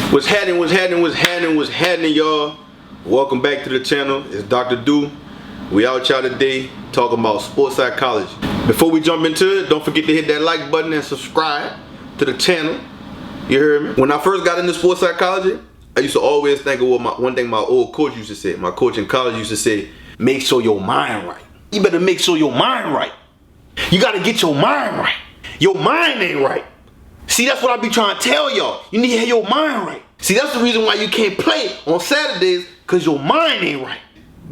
What's happening, y'all? Welcome back to the channel. It's Dr. Do. We out y'all today talking about sports psychology. Before we jump into it, don't forget to hit that like button and subscribe to the channel. You heard me? When I first got into sports psychology, I used to always think of one thing my old coach used to say. My coach in college used to say, make sure your mind right. You better make sure your mind right. You gotta get your mind right. Your mind ain't right. See, that's what I be trying to tell y'all. You need to have your mind right. See, that's the reason why you can't play on Saturdays, because your mind ain't right.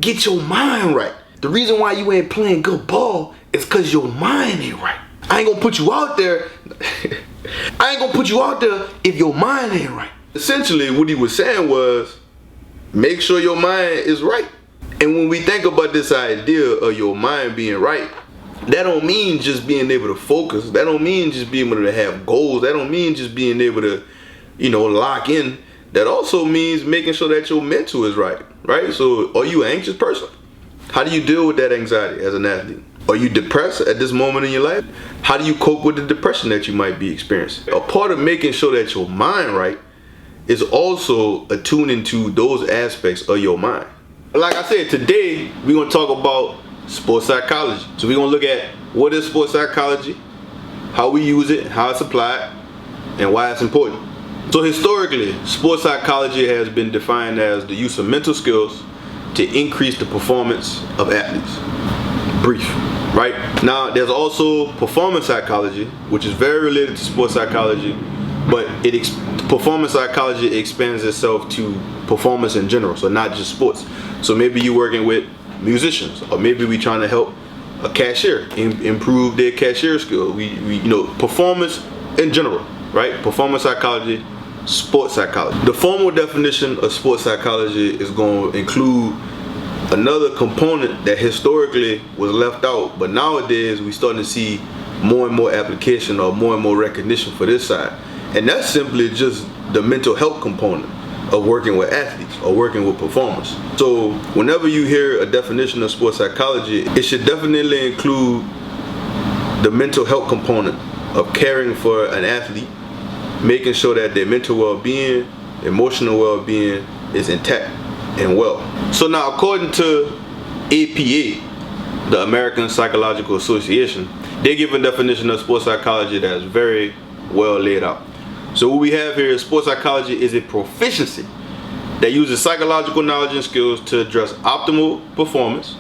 Get your mind right. The reason why you ain't playing good ball is because your mind ain't right. I ain't gonna put you out there. I ain't gonna put you out there if your mind ain't right. Essentially, what he was saying was, make sure your mind is right. And when we think about this idea of your mind being right, that don't mean just being able to focus. That don't mean just being able to have goals. That don't mean just being able to, lock in. That also means making sure that your mental is right, right? So are you an anxious person? How do you deal with that anxiety as an athlete? Are you depressed at this moment in your life? How do you cope with the depression that you might be experiencing? A part of making sure that your mind right is also attuning to those aspects of your mind. Like I said, today we're gonna talk about sports psychology. So we're gonna look at what is sports psychology, how we use it, how it's applied, and why it's important. So historically, sports psychology has been defined as the use of mental skills to increase the performance of athletes. Brief, right? Now, there's also performance psychology, which is very related to sports psychology, but performance psychology expands itself to performance in general, so not just sports. So maybe you're working with musicians, or maybe we trying to help a cashier improve their cashier skill. We performance in general, right? Performance psychology, sports psychology. The formal definition of sports psychology is going to include another component that historically was left out, but nowadays we starting to see more and more application or more and more recognition for this side, and that's simply just the mental health component of working with athletes or working with performers. So whenever you hear a definition of sports psychology, it should definitely include the mental health component of caring for an athlete, making sure that their mental well-being, emotional well-being is intact and well. So now, according to APA, the American Psychological Association, they give a definition of sports psychology that is very well laid out. So what we have here is sports psychology is a proficiency that uses psychological knowledge and skills to address optimal performance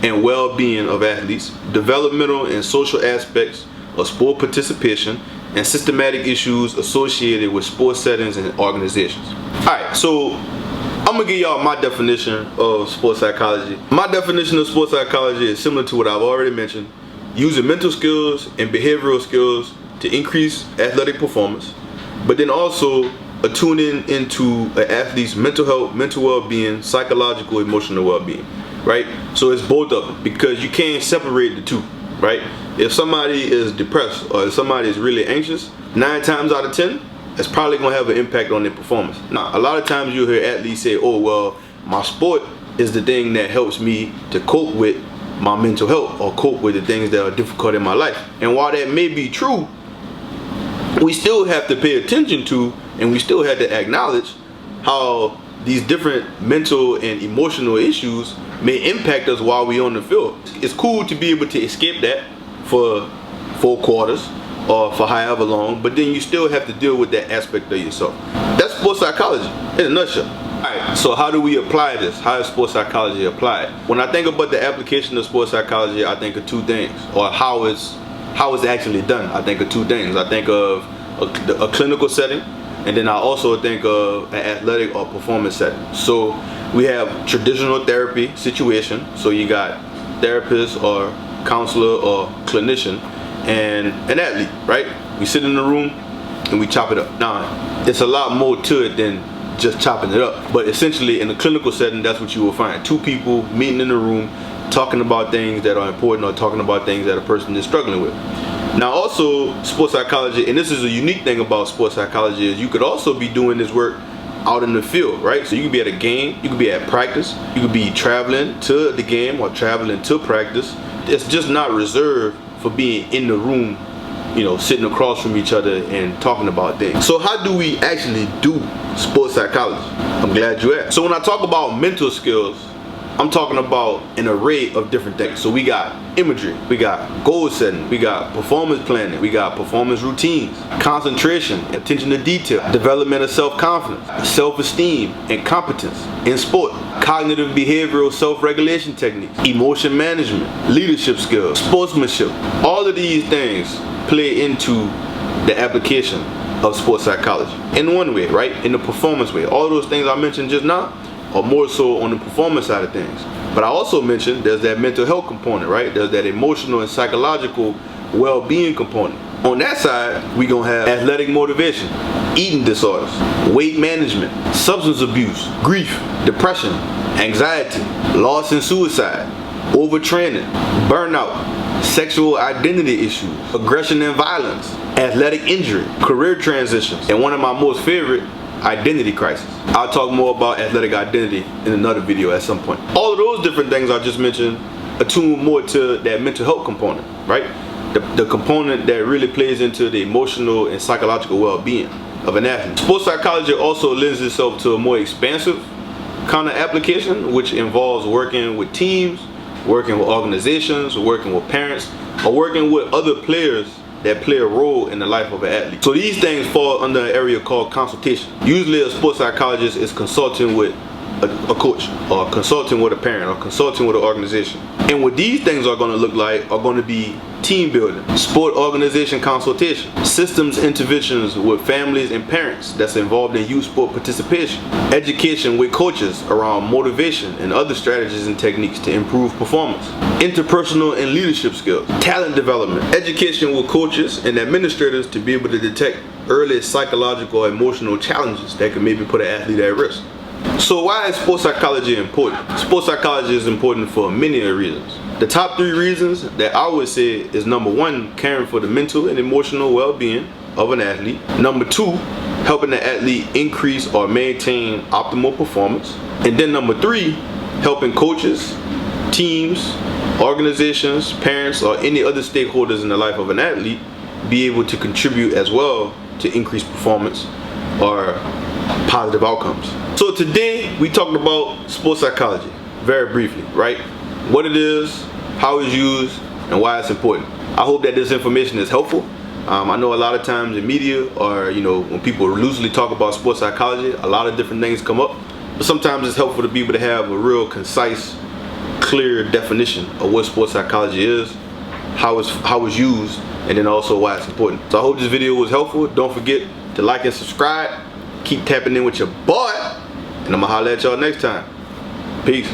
and well-being of athletes, developmental and social aspects of sport participation, and systematic issues associated with sports settings and organizations. Alright, so I'm gonna give y'all my definition of sports psychology. My definition of sports psychology is similar to what I've already mentioned, using mental skills and behavioral skills to increase athletic performance, but then also attuning into an athlete's mental health, mental well-being, psychological, emotional well-being, right? So it's both of them, because you can't separate the two, right? If somebody is depressed or if somebody is really anxious, 9 times out of 10, it's probably gonna have an impact on their performance. Now, a lot of times you'll hear athletes say, oh, well, my sport is the thing that helps me to cope with my mental health or cope with the things that are difficult in my life. And while that may be true, we still have to pay attention to, and we still have to acknowledge how these different mental and emotional issues may impact us while we're on the field. It's cool to be able to escape that for 4 quarters or for however long, but then you still have to deal with that aspect of yourself. That's sports psychology in a nutshell. Alright, so how do we apply this? How is sports psychology applied? When I think about the application of sports psychology, I think of 2 things, or how it's actually done. I think of 2 things. I think of a clinical setting, and then I also think of an athletic or performance setting. So we have traditional therapy situation. So you got therapist or counselor or clinician and an athlete, right? We sit in the room and we chop it up. Now, it's a lot more to it than just chopping it up, but essentially in a clinical setting, that's what you will find. 2 people meeting in the room, talking about things that are important or talking about things that a person is struggling with. Now also, sports psychology, and this is a unique thing about sports psychology, is you could also be doing this work out in the field, right? So you could be at a game, you could be at practice, you could be traveling to the game or traveling to practice. It's just not reserved for being in the room sitting across from each other and talking about things. So how do we actually do sports psychology? I'm glad you asked. So when I talk about mental skills, I'm talking about an array of different things. So we got imagery, we got goal setting, we got performance planning, we got performance routines, concentration, attention to detail, development of self-confidence, self-esteem, and competence in sport, cognitive behavioral self-regulation techniques, emotion management, leadership skills, sportsmanship. All of these things play into the application of sports psychology in one way, right? In the performance way. All those things I mentioned just now are more so on the performance side of things. But I also mentioned there's that mental health component, right? There's that emotional and psychological well-being component. On that side, we gonna have athletic motivation, eating disorders, weight management, substance abuse, grief, depression, anxiety, loss and suicide, overtraining, burnout, sexual identity issues, aggression and violence, athletic injury, career transitions, and one of my most favorite, identity crisis. I'll talk more about athletic identity in another video at some point. All of those different things I just mentioned attune more to that mental health component, right? The component that really plays into the emotional and psychological well-being of an athlete. Sports psychology also lends itself to a more expansive kind of application, which involves working with teams, working with organizations, working with parents, or working with other players that play a role in the life of an athlete. So these things fall under an area called consultation. Usually a sports psychologist is consulting with a coach, or consulting with a parent, or consulting with an organization. And what these things are going to look like are going to be team building, sport organization consultation, systems interventions with families and parents that's involved in youth sport participation, education with coaches around motivation and other strategies and techniques to improve performance, interpersonal and leadership skills, talent development, education with coaches and administrators to be able to detect early psychological or emotional challenges that can maybe put an athlete at risk. So why is sports psychology important? Sports psychology is important for many reasons. The top 3 reasons that I would say is: number 1, caring for the mental and emotional well-being of an athlete. Number 2, helping the athlete increase or maintain optimal performance. And then number 3, helping coaches, teams, organizations, parents, or any other stakeholders in the life of an athlete be able to contribute as well to increased performance or positive outcomes. So today we talked about sports psychology very briefly, right? What it is, how it's used, and why it's important. I hope that this information is helpful. I know a lot of times in media, or when people loosely talk about sports psychology, a lot of different things come up. But sometimes it's helpful to be able to have a real concise, clear definition of what sports psychology is, how it's used, and then also why it's important. So I hope this video was helpful. Don't forget to like and subscribe. Keep tapping in with your boy, and I'm gonna holler at y'all next time. Peace.